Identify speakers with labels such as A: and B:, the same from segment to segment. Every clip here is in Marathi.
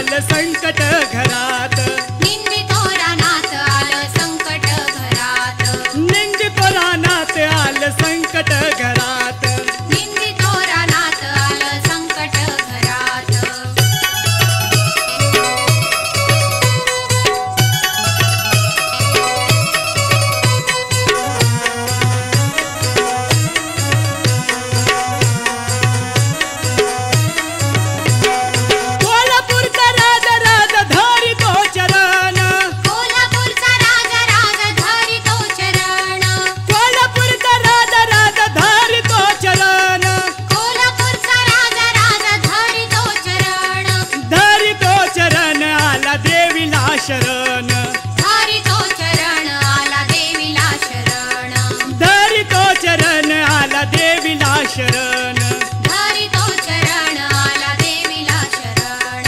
A: आलं संकट घरात,
B: निंदितो रानात आलं संकट घरात,
A: निंदितो रानात आलं संकट घरात,
B: निंदितो रानात आलं संकट घरात.
A: कोल्हापूरचा राज राज धरितो चरण,
B: कोल्हापूरचा राजा राजा धरितो चरण,
A: कोल्हापूरचा राज राज धरितो चरण,
B: कोल्हापूरचा राजा राजा धरितो चरण,
A: धरितो चरण आला देवीला शरण,
B: धरितो चरण आला देवीला शरण,
A: धरितो चरण आला देवीला शरण.
B: धरितो चरण आला देवीला शरण.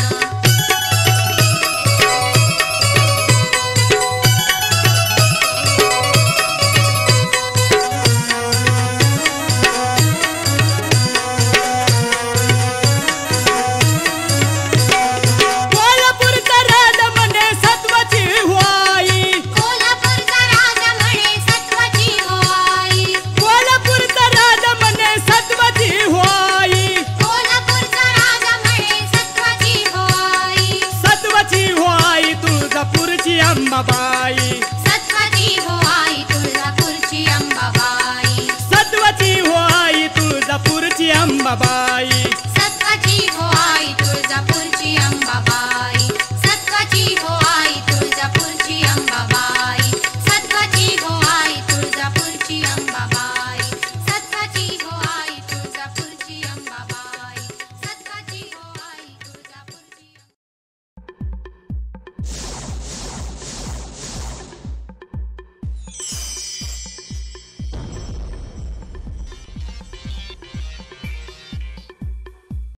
A: कोल्हापूरचा राज म्हणे सत्वाची हुआई,
B: कोल्हापूरचा राजा म्हणे सत्वाची होई,
A: कोल्हापूरचा राज म्हणे सत्वाची हुआई,
B: कोल्हापूरचा राजा म्हणे सत्वाची होई,
A: सत्वाची हुआई तुळजापूरची अंबाबाई,
B: सत्वाची होई तुळजापूरची अंबाबाई,
A: सत्वाची हुआई तुळजापूरची अंबाबाई.